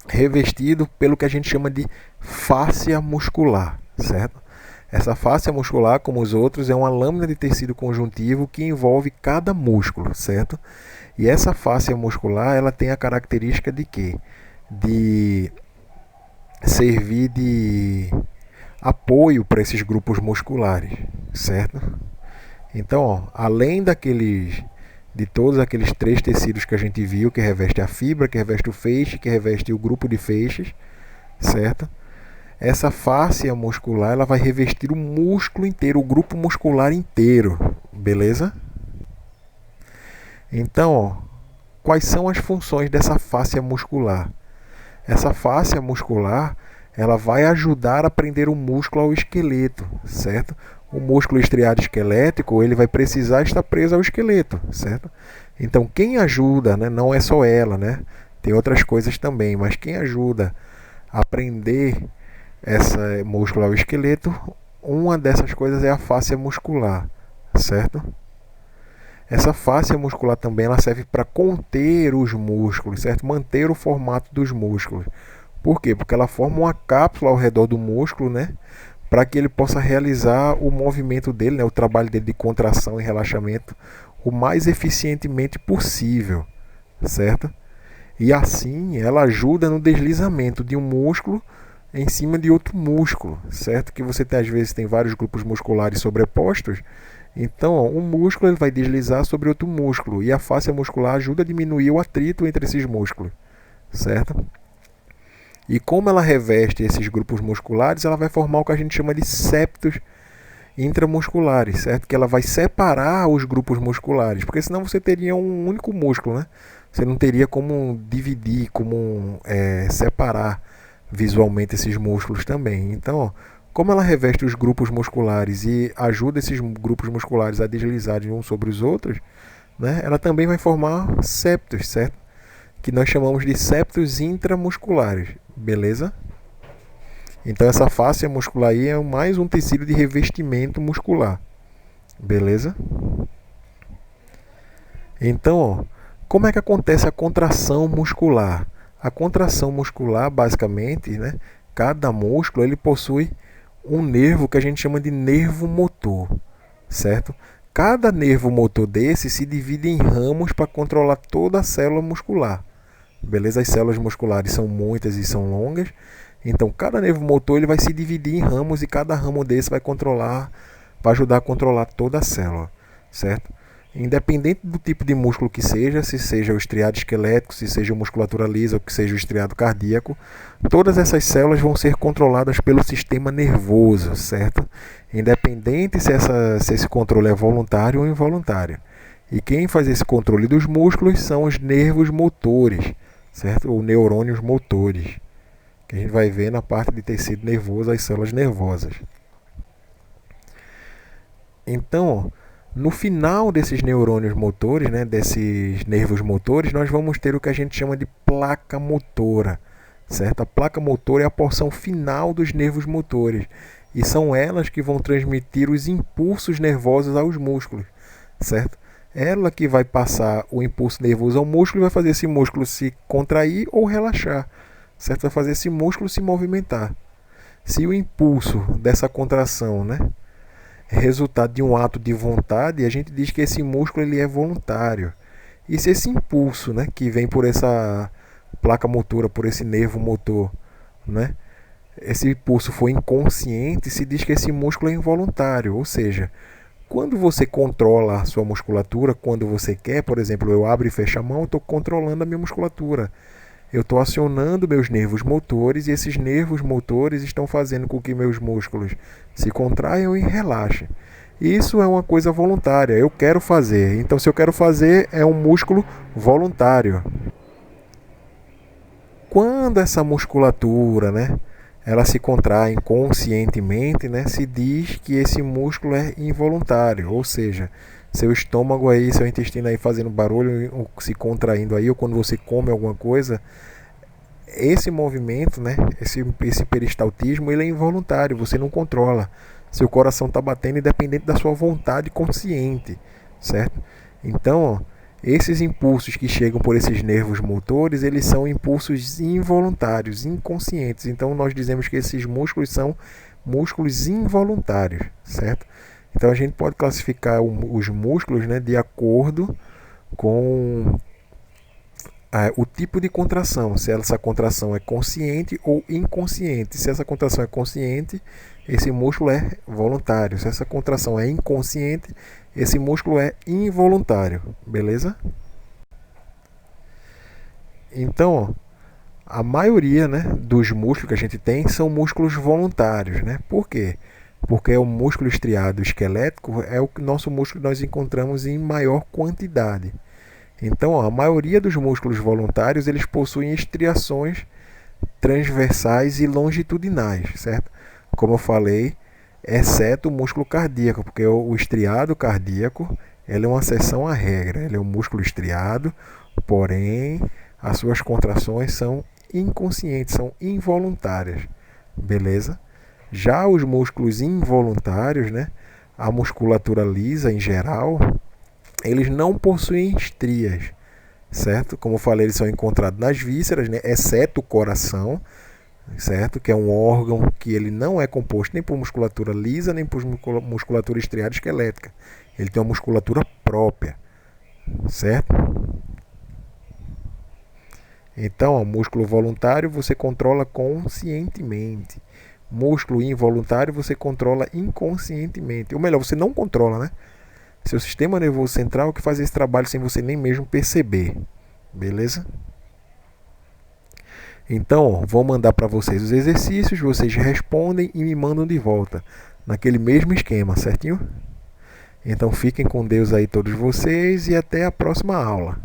revestido pelo que a gente chama de fáscia muscular, certo? Essa fáscia muscular, como os outros, é uma lâmina de tecido conjuntivo que envolve cada músculo, certo? E essa fáscia muscular, ela tem a característica de quê? De servir de apoio para esses grupos musculares, certo? Então, ó, além de todos aqueles três tecidos que a gente viu, que reveste a fibra, que reveste o feixe, que reveste o grupo de feixes, certo? Essa fáscia muscular, ela vai revestir o músculo inteiro, o grupo muscular inteiro, beleza? Então, ó, quais são as funções dessa fáscia muscular? Essa fáscia muscular, ela vai ajudar a prender o músculo ao esqueleto, certo? O músculo estriado esquelético, ele vai precisar estar preso ao esqueleto, certo? Então, quem ajuda, né, não é só ela, né? Tem outras coisas também, mas quem ajuda a prender esse músculo ao esqueleto, uma dessas coisas é a fáscia muscular, certo? Essa fáscia muscular também ela serve para conter os músculos, certo? Manter o formato dos músculos. Por quê? Porque ela forma uma cápsula ao redor do músculo, né? Para que ele possa realizar o movimento dele, né? O trabalho dele de contração e relaxamento o mais eficientemente possível, certo? E assim ela ajuda no deslizamento de um músculo em cima de outro músculo, certo? Que você às vezes tem vários grupos musculares sobrepostos, então um músculo ele vai deslizar sobre outro músculo e a fáscia muscular ajuda a diminuir o atrito entre esses músculos, certo? E como ela reveste esses grupos musculares, ela vai formar o que a gente chama de septos intramusculares, certo? Que ela vai separar os grupos musculares, porque senão você teria um único músculo, né? Você não teria como dividir, como separar visualmente esses músculos também. Então, ó, como ela reveste os grupos musculares e ajuda esses grupos musculares a deslizarem uns sobre os outros, né? Ela também vai formar septos, certo? Que nós chamamos de septos intramusculares, beleza? Então essa fáscia muscular aí é mais um tecido de revestimento muscular, beleza? Então, ó, como é que acontece a contração muscular? A contração muscular, basicamente, né, cada músculo ele possui um nervo que a gente chama de nervo motor, certo? Cada nervo motor desse se divide em ramos para controlar toda a célula muscular. Beleza? As células musculares são muitas e são longas. Então, cada nervo motor ele vai se dividir em ramos e cada ramo desse vai ajudar a controlar toda a célula, certo? Independente do tipo de músculo que seja, se seja o estriado esquelético, se seja a musculatura lisa ou que seja o estriado cardíaco, todas essas células vão ser controladas pelo sistema nervoso, certo? Independente se esse controle é voluntário ou involuntário. E quem faz esse controle dos músculos são os nervos motores, certo? Ou neurônios motores, que a gente vai ver na parte de tecido nervoso, as células nervosas. Então, no final desses neurônios motores, né, desses nervos motores, nós vamos ter o que a gente chama de placa motora, certo? A placa motora é a porção final dos nervos motores e são elas que vão transmitir os impulsos nervosos aos músculos, certo? Ela que vai passar o impulso nervoso ao músculo e vai fazer esse músculo se contrair ou relaxar, certo? Vai fazer esse músculo se movimentar. Se o impulso dessa contração, né, é resultado de um ato de vontade, a gente diz que esse músculo ele é voluntário. E se esse impulso, né, que vem por essa placa motora, por esse nervo motor, né, esse impulso for inconsciente, se diz que esse músculo é involuntário. Ou seja, quando você controla a sua musculatura, quando você quer, por exemplo, eu abro e fecho a mão, eu estou controlando a minha musculatura. Eu estou acionando meus nervos motores e esses nervos motores estão fazendo com que meus músculos se contraiam e relaxem. Isso é uma coisa voluntária, eu quero fazer. Então, se eu quero fazer, é um músculo voluntário. Quando essa musculatura, né, ela se contrai inconscientemente, né, se diz que esse músculo é involuntário, ou seja, seu estômago aí, seu intestino aí fazendo barulho, se contraindo aí, ou quando você come alguma coisa, esse movimento, né, esse peristaltismo, ele é involuntário, você não controla. Seu coração está batendo independente da sua vontade consciente, certo? Então, ó, esses impulsos que chegam por esses nervos motores, eles são impulsos involuntários, inconscientes. Então, nós dizemos que esses músculos são músculos involuntários, certo? Então, a gente pode classificar os músculos, né, de acordo com o tipo de contração, se essa contração é consciente ou inconsciente. Se essa contração é consciente, esse músculo é voluntário. Se essa contração é inconsciente, esse músculo é involuntário, beleza? Então, ó, a maioria, né, dos músculos que a gente tem são músculos voluntários, né? Por quê? Porque o músculo estriado esquelético é o nosso músculo que nós encontramos em maior quantidade. Então, ó, a maioria dos músculos voluntários eles possuem estriações transversais e longitudinais, certo? Como eu falei, exceto o músculo cardíaco, porque o estriado cardíaco ele é uma exceção à regra. Ele é um músculo estriado, porém as suas contrações são inconscientes, são involuntárias, beleza? Já os músculos involuntários, né, a musculatura lisa em geral, eles não possuem estrias, certo? Como eu falei, eles são encontrados nas vísceras, né, exceto o coração, certo? Que é um órgão que ele não é composto nem por musculatura lisa, nem por musculatura estriada esquelética. Ele tem uma musculatura própria, certo? Então, ó, músculo voluntário você controla conscientemente. Músculo involuntário você controla inconscientemente. Ou melhor, você não controla, né? Seu sistema nervoso central que faz esse trabalho sem você nem mesmo perceber. Beleza? Então, ó, vou mandar para vocês os exercícios, vocês respondem e me mandam de volta. Naquele mesmo esquema, certinho? Então fiquem com Deus aí todos vocês e até a próxima aula.